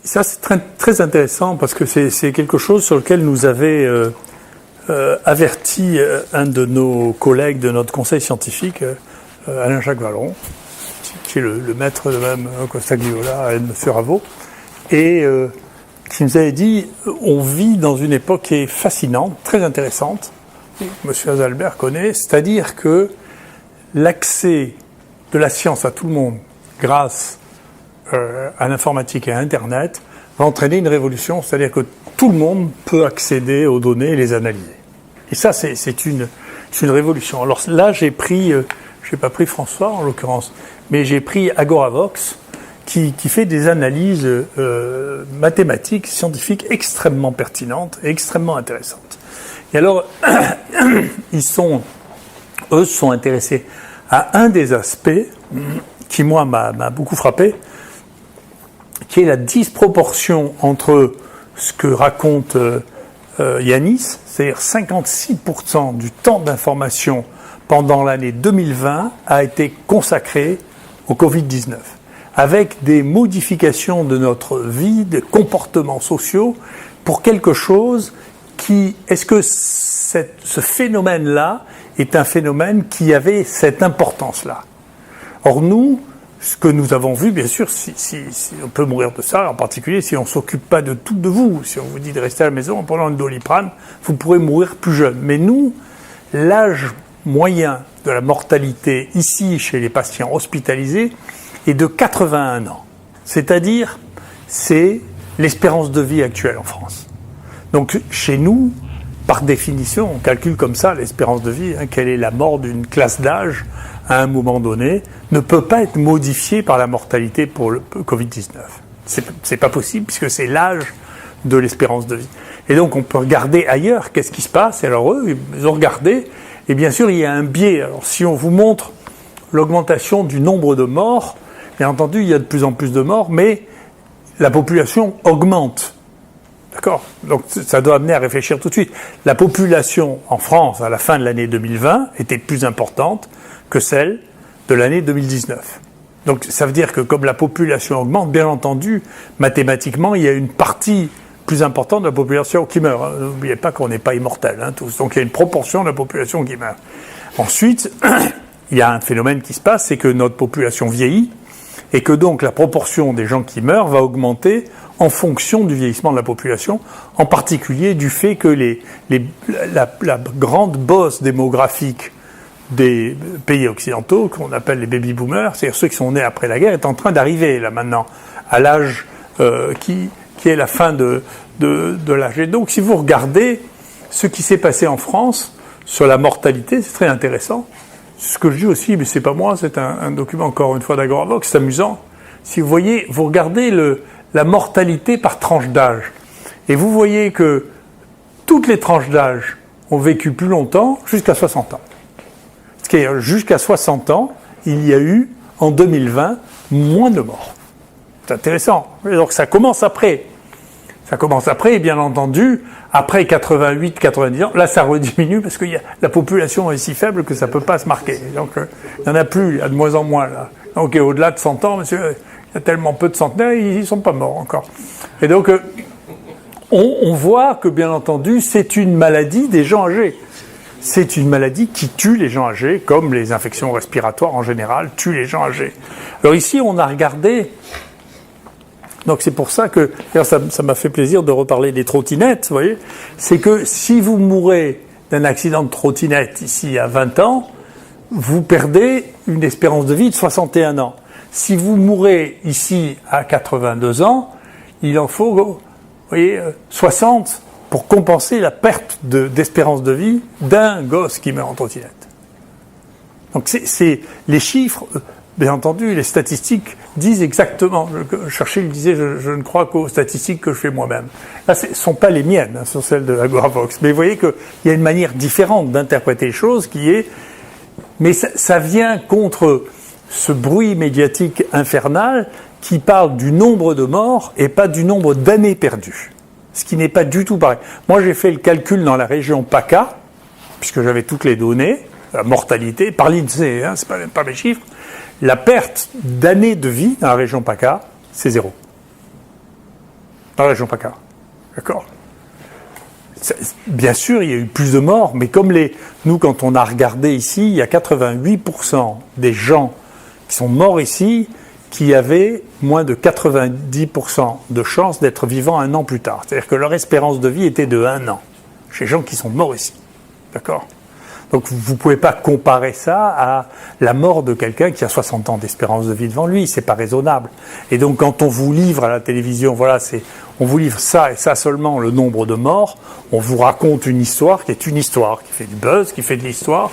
ça, c'est très, très intéressant parce que c'est quelque chose sur lequel nous avait averti un de nos collègues de notre conseil scientifique, Alain-Jacques Vallon, qui est le maître de même Costagliola et de M. Ravo, et qui nous avait dit on vit dans une époque qui est fascinante, très intéressante, M. Azalbert connaît, c'est-à-dire que l'accès de la science à tout le monde grâce à l'informatique et à Internet va entraîner une révolution, c'est-à-dire que tout le monde peut accéder aux données et les analyser. Et ça, c'est une révolution. Alors là, j'ai pas pris François en l'occurrence, mais j'ai pris Agoravox, qui fait des analyses mathématiques, scientifiques extrêmement pertinentes et extrêmement intéressantes. Et alors, eux se sont intéressés à un des aspects qui, moi, m'a beaucoup frappé, qui est la disproportion entre ce que raconte Yanis, c'est-à-dire 56% du temps d'information pendant l'année 2020 a été consacré au Covid-19, avec des modifications de notre vie, des comportements sociaux, pour quelque chose qui... Est-ce que ce phénomène-là est un phénomène qui avait cette importance-là? Or, nous, ce que nous avons vu, bien sûr, si on peut mourir de ça, en particulier si on ne s'occupe pas de tout de vous, si on vous dit de rester à la maison en prenant une Doliprane, vous pourrez mourir plus jeune. Mais nous, l'âge moyen de la mortalité ici, chez les patients hospitalisés, est de 81 ans. C'est-à-dire, c'est l'espérance de vie actuelle en France. Donc, chez nous, par définition, on calcule comme ça l'espérance de vie, quelle est la mort d'une classe d'âge à un moment donné, ne peut pas être modifiée par la mortalité pour le Covid-19. C'est pas possible puisque c'est l'âge de l'espérance de vie. Et donc on peut regarder ailleurs qu'est-ce qui se passe. Et alors eux, ils ont regardé, et bien sûr il y a un biais. Alors si on vous montre l'augmentation du nombre de morts, bien entendu il y a de plus en plus de morts, mais la population augmente. D'accord ? Donc ça doit amener à réfléchir tout de suite. La population en France à la fin de l'année 2020 était plus importante que celle de l'année 2019. Donc ça veut dire que comme la population augmente, bien entendu, mathématiquement, il y a une partie plus importante de la population qui meurt. N'oubliez pas qu'on n'est pas immortels, tous. Donc il y a une proportion de la population qui meurt. Ensuite, il y a un phénomène qui se passe, c'est que notre population vieillit et que donc la proportion des gens qui meurent va augmenter en fonction du vieillissement de la population, en particulier du fait que la grande bosse démographique des pays occidentaux, qu'on appelle les baby-boomers, c'est-à-dire ceux qui sont nés après la guerre, est en train d'arriver, là, maintenant, à l'âge qui est la fin de l'âge. Et donc, si vous regardez ce qui s'est passé en France sur la mortalité, c'est très intéressant. Ce que je dis aussi, mais c'est pas moi, c'est un document, encore une fois, d'Agoravox, c'est amusant. Si vous voyez, vous regardez la mortalité par tranche d'âge, et vous voyez que toutes les tranches d'âge ont vécu plus longtemps, jusqu'à 60 ans. Jusqu'à 60 ans, il y a eu, en 2020, moins de morts. C'est intéressant. Et donc ça commence après. Ça commence après, et bien entendu, après 88, 90 ans, là ça rediminue parce que la population est si faible que ça ne peut pas se marquer. Donc il n'y en a plus, il y a de moins en moins là. Donc au-delà de 100 ans, monsieur, il y a tellement peu de centenaires, ils ne sont pas morts encore. Et donc on voit que, bien entendu, c'est une maladie des gens âgés. C'est une maladie qui tue les gens âgés, comme les infections respiratoires en général tuent les gens âgés. Alors ici, on a regardé, donc c'est pour ça que, ça m'a fait plaisir de reparler des trottinettes, vous voyez, c'est que si vous mourrez d'un accident de trottinette ici à 20 ans, vous perdez une espérance de vie de 61 ans. Si vous mourrez ici à 82 ans, il en faut, vous voyez, 60 pour compenser la perte d'espérance de vie d'un gosse qui meurt en trottinette. Donc c'est les chiffres, bien entendu, les statistiques disent exactement. Churchill disait, je ne crois qu'aux statistiques que je fais moi-même. Là, ce ne sont pas les miennes, ce sont celles de Agoravox. Mais vous voyez qu'il y a une manière différente d'interpréter les choses qui est... Mais ça vient contre ce bruit médiatique infernal qui parle du nombre de morts et pas du nombre d'années perdues. Ce qui n'est pas du tout pareil. Moi, j'ai fait le calcul dans la région PACA, puisque j'avais toutes les données, la mortalité, par l'INSEE, c'est pas mes chiffres. La perte d'années de vie dans la région PACA, c'est 0. dans la région PACA. D'accord ? Bien sûr, il y a eu plus de morts, mais comme nous, quand on a regardé ici, il y a 88% des gens qui sont morts ici qui avaient moins de 90% de chances d'être vivants 1 an plus tard. C'est-à-dire que leur espérance de vie était de 1 an, chez les gens qui sont morts ici. D'accord ? Donc vous ne pouvez pas comparer ça à la mort de quelqu'un qui a 60 ans d'espérance de vie devant lui, c'est pas raisonnable. Et donc quand on vous livre à la télévision, on vous livre ça et ça seulement, le nombre de morts, on vous raconte une histoire qui est une histoire, qui fait du buzz, qui fait de l'histoire,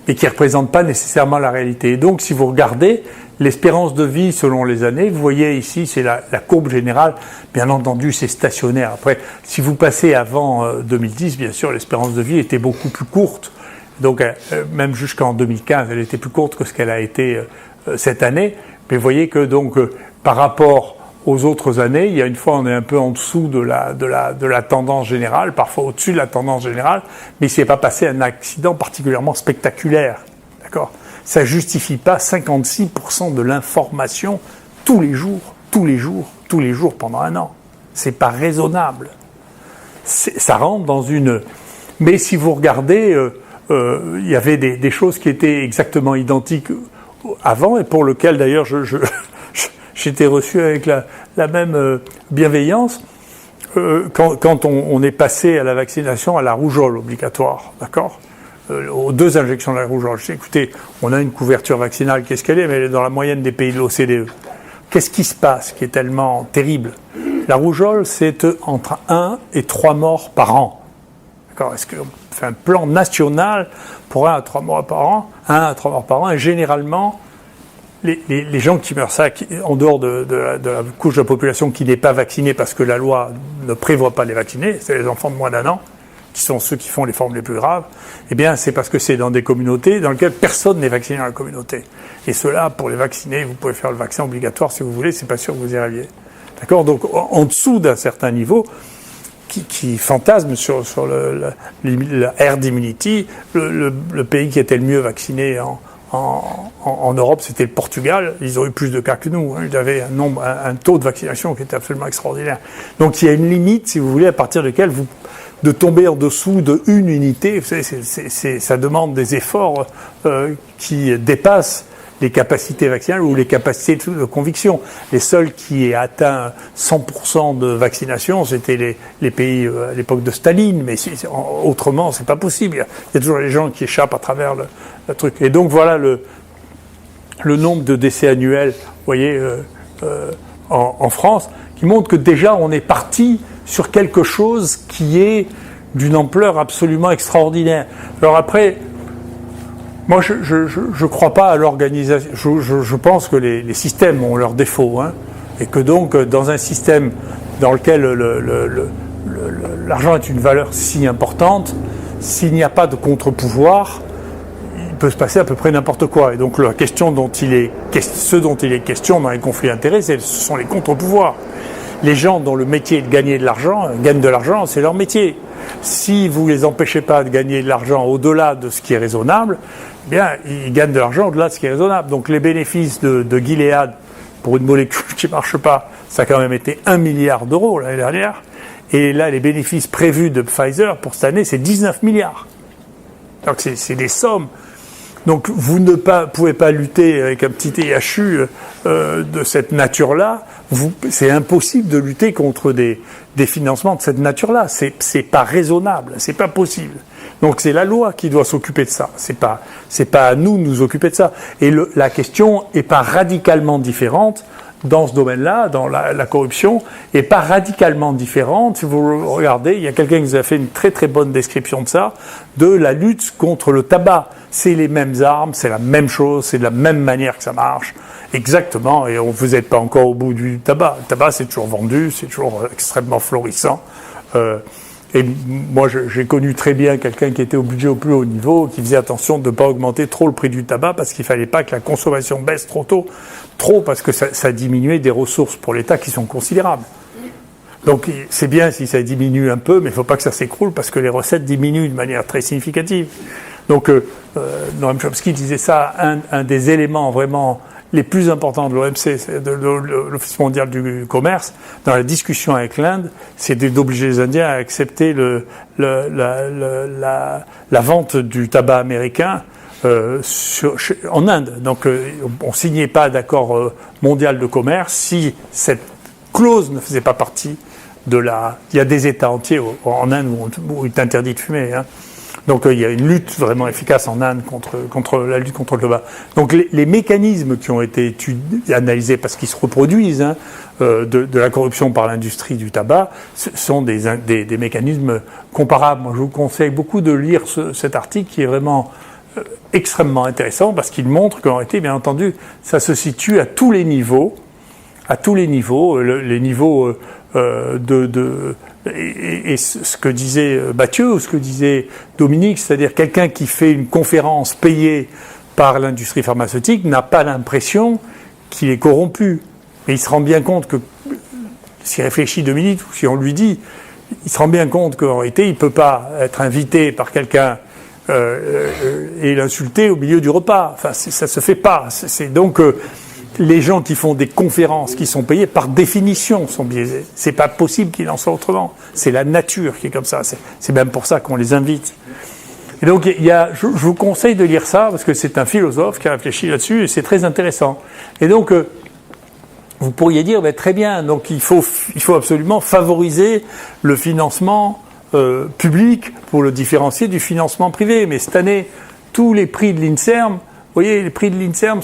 mais qui ne représente pas nécessairement la réalité. Et donc si vous regardez l'espérance de vie selon les années, vous voyez ici, c'est la courbe générale. Bien entendu, c'est stationnaire. Après, si vous passez avant 2010, bien sûr, l'espérance de vie était beaucoup plus courte. Donc, même jusqu'en 2015, elle était plus courte que ce qu'elle a été cette année. Mais vous voyez que, donc, par rapport aux autres années, il y a une fois, on est un peu en dessous de la tendance générale, parfois au-dessus de la tendance générale, mais il ne s'est pas passé un accident particulièrement spectaculaire. D'accord ? Ça ne justifie pas 56% de l'information tous les jours pendant 1 an. C'est pas raisonnable. Ça rentre dans une... Mais si vous regardez, il y avait des choses qui étaient exactement identiques avant et pour lesquelles d'ailleurs j'étais reçu avec la même bienveillance. Quand on est passé à la vaccination à la rougeole obligatoire, d'accord ? Aux 2 injections de la rougeole. Je dis, écoutez, on a une couverture vaccinale, qu'est-ce qu'elle est ? Mais elle est dans la moyenne des pays de l'OCDE. Qu'est-ce qui se passe qui est tellement terrible ? La rougeole, c'est entre 1 et 3 morts par an. D'accord ? Est-ce qu'on fait un plan national pour 1 à 3 morts par an ? 1 à 3 morts par an, et généralement, les gens qui meurent ça, en dehors de la couche de la population qui n'est pas vaccinée parce que la loi ne prévoit pas de les vacciner, c'est les enfants de moins d'1 an, qui sont ceux qui font les formes les plus graves, eh bien, c'est parce que c'est dans des communautés dans lesquelles personne n'est vacciné dans la communauté. Et ceux-là, pour les vacciner, vous pouvez faire le vaccin obligatoire si vous voulez, c'est pas sûr que vous y arriviez. D'accord ? Donc, en dessous d'un certain niveau, qui fantasme sur la herd immunity, le pays qui était le mieux vacciné en Europe, c'était le Portugal. Ils ont eu plus de cas que nous. Ils avaient un taux de vaccination qui était absolument extraordinaire. Donc, il y a une limite, si vous voulez, à partir de laquelle de tomber en dessous de une unité, vous savez, ça demande des efforts qui dépassent les capacités vaccinales ou les capacités de conviction. Les seuls qui aient atteint 100% de vaccination, c'était les pays à l'époque de Staline, mais autrement, c'est pas possible. Il y a toujours les gens qui échappent à travers le truc. Et donc voilà le nombre de décès annuels, vous voyez, en France, qui montre que déjà on est parti sur quelque chose qui est d'une ampleur absolument extraordinaire. Alors après, moi je crois pas à l'organisation. Je pense que les systèmes ont leurs défauts, hein, et que donc dans un système dans lequel l'argent est une valeur si importante, s'il n'y a pas de contre-pouvoir, il peut se passer à peu près n'importe quoi. Et donc la question ce dont il est question dans les conflits d'intérêts, ce sont les contre-pouvoirs. Les gens dont le métier est de gagner de l'argent, gagnent de l'argent, c'est leur métier. Si vous ne les empêchez pas de gagner de l'argent au-delà de ce qui est raisonnable, eh bien, ils gagnent de l'argent au-delà de ce qui est raisonnable. Donc les bénéfices de Gilead pour une molécule qui ne marche pas, ça a quand même été 1 milliard d'euros l'année dernière. Et là, les bénéfices prévus de Pfizer pour cette année, c'est 19 milliards. Donc c'est des sommes. Donc vous ne pouvez pas lutter avec un petit THU de cette nature-là. C'est impossible de lutter contre des financements de cette nature-là. C'est pas raisonnable, c'est pas possible. Donc c'est la loi qui doit s'occuper de ça. C'est pas à nous de nous occuper de ça. Et la question est pas radicalement différente dans ce domaine-là, dans la corruption, et pas radicalement différente. Si vous regardez, il y a quelqu'un qui nous a fait une très très bonne description de ça, de la lutte contre le tabac. C'est les mêmes armes, c'est la même chose, c'est de la même manière que ça marche. Exactement, et vous n'êtes pas encore au bout du tabac. Le tabac, c'est toujours vendu, c'est toujours extrêmement florissant. Et moi, j'ai connu très bien quelqu'un qui était au budget au plus haut niveau, qui faisait attention de ne pas augmenter trop le prix du tabac, parce qu'il ne fallait pas que la consommation baisse trop parce que ça diminuait des ressources pour l'État qui sont considérables. Donc c'est bien si ça diminue un peu, mais il ne faut pas que ça s'écroule, parce que les recettes diminuent de manière très significative. Donc Noam Chomsky disait ça, un des éléments vraiment les plus importants de l'OMC, de l'Office mondial du commerce, dans la discussion avec l'Inde, c'est d'obliger les Indiens à accepter la vente du tabac américain en Inde. Donc on ne signait pas d'accord mondial de commerce si cette clause ne faisait pas partie de la... Il y a des États entiers en Inde où il est interdit de fumer. Hein. Donc il y a une lutte vraiment efficace en Inde contre la lutte contre le tabac. Donc les mécanismes qui ont été analysés, parce qu'ils se reproduisent, hein, de la corruption par l'industrie du tabac, sont des mécanismes comparables. Moi je vous conseille beaucoup de lire cet article qui est vraiment extrêmement intéressant, parce qu'il montre qu'en réalité, bien entendu, ça se situe à tous les niveaux, les niveaux et ce que disait Mathieu ou ce que disait Dominique, c'est-à-dire quelqu'un qui fait une conférence payée par l'industrie pharmaceutique n'a pas l'impression qu'il est corrompu. Mais il se rend bien compte que, s'il réfléchit 2 minutes, ou si on lui dit, il se rend bien compte qu'en réalité, il ne peut pas être invité par quelqu'un et l'insulter au milieu du repas. Enfin, ça ne se fait pas. C'est donc... les gens qui font des conférences qui sont payées, par définition, sont biaisés. C'est pas possible qu'il en soit autrement. C'est la nature qui est comme ça. C'est même pour ça qu'on les invite. Et donc, je vous conseille de lire ça, parce que c'est un philosophe qui a réfléchi là-dessus, et c'est très intéressant. Et donc, vous pourriez dire, très bien, donc il faut absolument favoriser le financement public pour le différencier du financement privé. Mais cette année, tous les prix de l'INSERM, vous voyez, les prix de l'INSERM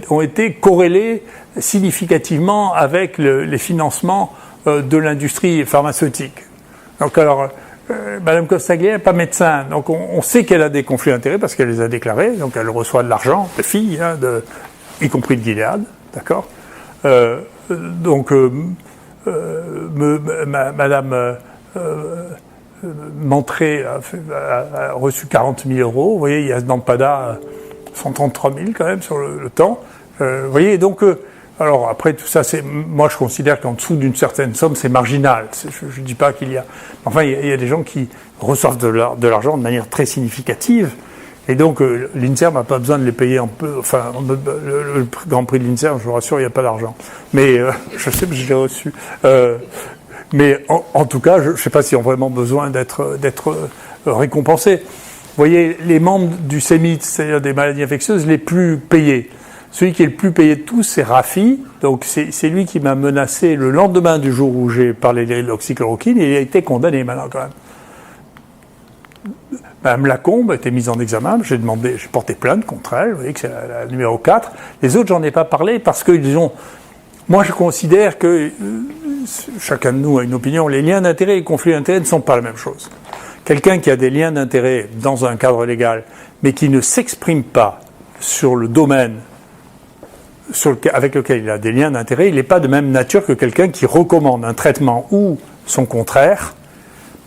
ont été corrélés significativement avec les financements de l'industrie pharmaceutique. Donc alors, Madame Costaglia n'est pas médecin, donc on sait qu'elle a des conflits d'intérêts parce qu'elle les a déclarés, donc elle reçoit de l'argent, des filles, hein, y compris de Gilead, d'accord. Madame Montré a reçu 40 000 euros, vous voyez, il y a Nampada... 133 000 quand même sur le temps. Vous voyez, donc, alors après tout ça, moi je considère qu'en dessous d'une certaine somme, c'est marginal. Je ne dis pas qu'il y a... Enfin, il y a des gens qui reçoivent de l'argent de manière très significative, et donc l'INSERM n'a pas besoin de les payer un peu... Enfin, le Grand Prix de l'INSERM, je vous rassure, il n'y a pas d'argent. Mais je sais que je l'ai reçu. Mais en tout cas, je ne sais pas s'ils ont vraiment besoin d'être récompensés. Vous voyez, les membres du CEMIT, c'est-à-dire des maladies infectieuses, les plus payés. Celui qui est le plus payé de tous, c'est Rafi. Donc, c'est lui qui m'a menacé le lendemain du jour où j'ai parlé de l'oxychloroquine, et il a été condamné maintenant, quand même. Madame Lacombe a été mise en examen. J'ai porté plainte contre elle. Vous voyez que c'est la numéro 4. Les autres, j'en ai pas parlé parce qu'ils ont... Moi, je considère que chacun de nous a une opinion. Les liens d'intérêt et les conflits d'intérêt ne sont pas la même chose. Quelqu'un qui a des liens d'intérêt dans un cadre légal, mais qui ne s'exprime pas sur le domaine avec lequel il a des liens d'intérêt, il n'est pas de même nature que quelqu'un qui recommande un traitement ou son contraire,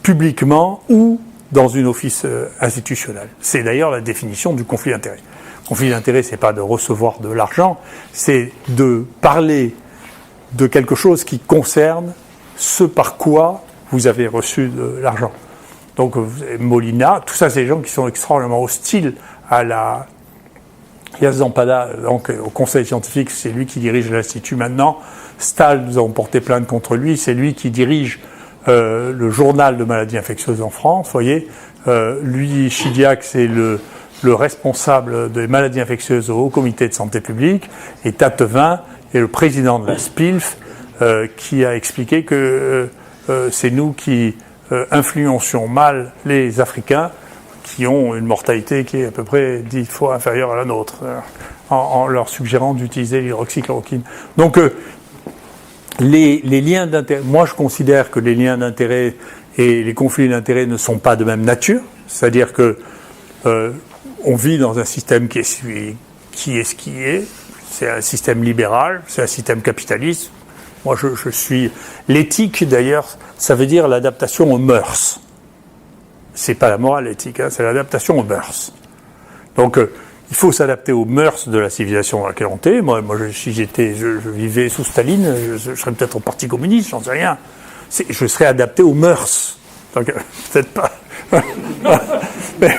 publiquement ou dans une office institutionnelle. C'est d'ailleurs la définition du conflit d'intérêt. Le conflit d'intérêt, c'est pas de recevoir de l'argent, c'est de parler de quelque chose qui concerne ce par quoi vous avez reçu de l'argent. Donc Molina, tout ça, c'est des gens qui sont extrêmement hostiles à la... Yazampada, donc au conseil scientifique, c'est lui qui dirige l'Institut maintenant. Stahl, nous avons porté plainte contre lui, c'est lui qui dirige le journal de maladies infectieuses en France, vous voyez. Lui, Chidiac, c'est le responsable des maladies infectieuses au Haut Comité de Santé Publique, et Tatevin est le président de la SPILF, qui a expliqué que c'est nous qui influencions mal les Africains qui ont une mortalité qui est à peu près 10 fois inférieure à la nôtre, en leur suggérant d'utiliser l'hydroxychloroquine. Donc, les liens d'intérêt, moi je considère que les liens d'intérêt et les conflits d'intérêt ne sont pas de même nature, c'est-à-dire que on vit dans un système qui est ce qui est, c'est un système libéral, c'est un système capitaliste. Moi je suis... L'éthique d'ailleurs, ça veut dire l'adaptation aux mœurs. C'est pas la morale éthique, hein, c'est l'adaptation aux mœurs. Donc, il faut s'adapter aux mœurs de la civilisation dans laquelle on est. Moi si je vivais sous Staline, je serais peut-être au Parti communiste, j'en sais rien. Je serais adapté aux mœurs. Donc, peut-être pas. Mais,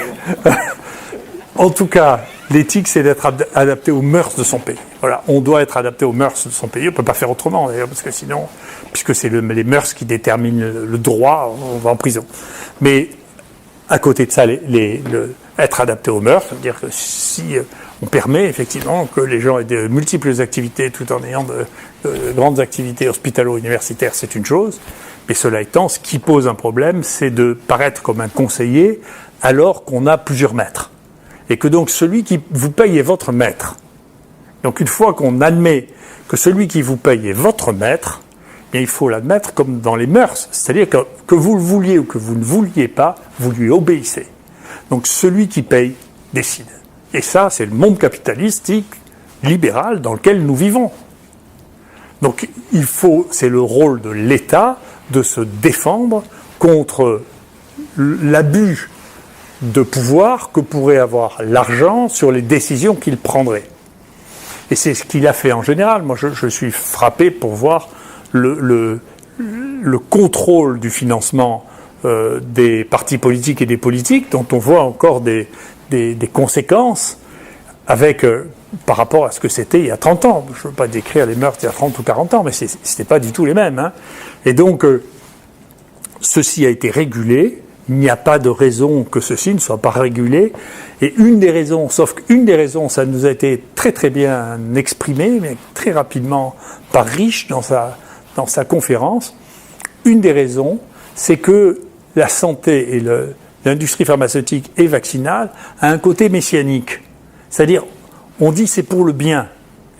en tout cas, l'éthique, c'est d'être adapté aux mœurs de son pays. Voilà, on doit être adapté aux mœurs de son pays. On ne peut pas faire autrement, d'ailleurs, parce que sinon, puisque c'est les mœurs qui déterminent le droit, on va en prison. Mais à côté de ça, être adapté aux mœurs, c'est-à-dire que si on permet effectivement que les gens aient de multiples activités tout en ayant de grandes activités hospitalo-universitaires, c'est une chose. Mais cela étant, ce qui pose un problème, c'est de paraître comme un conseiller alors qu'on a plusieurs maîtres. Et que donc celui qui vous paye est votre maître. Donc une fois qu'on admet que celui qui vous paye est votre maître, bien il faut l'admettre comme dans les mœurs. C'est-à-dire que vous le vouliez ou que vous ne vouliez pas, vous lui obéissez. Donc celui qui paye décide. Et ça, c'est le monde capitalistique, libéral, dans lequel nous vivons. Donc c'est le rôle de l'État de se défendre contre l'abus de pouvoir que pourrait avoir l'argent sur les décisions qu'il prendrait. Et c'est ce qu'il a fait en général. Moi, je suis frappé pour voir le contrôle du financement des partis politiques et des politiques, dont on voit encore des conséquences avec, par rapport à ce que c'était il y a 30 ans. Je ne veux pas décrire les meurtres il y a 30 ou 40 ans, mais ce n'était pas du tout les mêmes. Hein. Et donc, ceci a été régulé. Il n'y a pas de raison que ceci ne soit pas régulé. Et une des raisons, sauf qu'une des raisons, ça nous a été très très bien exprimé, mais très rapidement par Rich dans sa conférence, une des raisons, c'est que la santé et l'industrie pharmaceutique et vaccinale a un côté messianique. C'est-à-dire, on dit c'est pour le bien.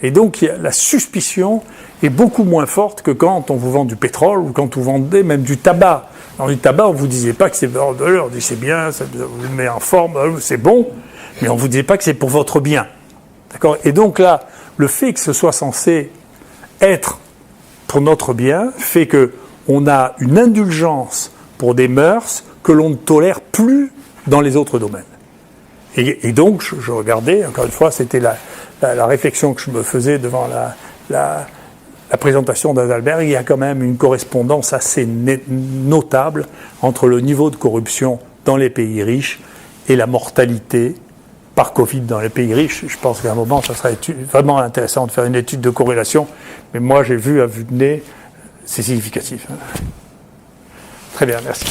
Et donc la suspicion est beaucoup moins forte que quand on vous vend du pétrole ou quand vous vendez même du tabac. Dans du tabac, on ne vous disait pas que c'est on dit c'est bien, ça vous met en forme, c'est bon, mais on ne vous disait pas que c'est pour votre bien. D'accord ? Et donc là, le fait que ce soit censé être pour notre bien fait qu'on a une indulgence pour des mœurs que l'on ne tolère plus dans les autres domaines. Et donc, je regardais, encore une fois, c'était la réflexion que je me faisais devant la présentation d'Adalbert, il y a quand même une correspondance assez notable entre le niveau de corruption dans les pays riches et la mortalité par Covid dans les pays riches. Je pense qu'à un moment, ça serait vraiment intéressant de faire une étude de corrélation, mais moi j'ai vu à vue de nez, c'est significatif. Très bien, merci.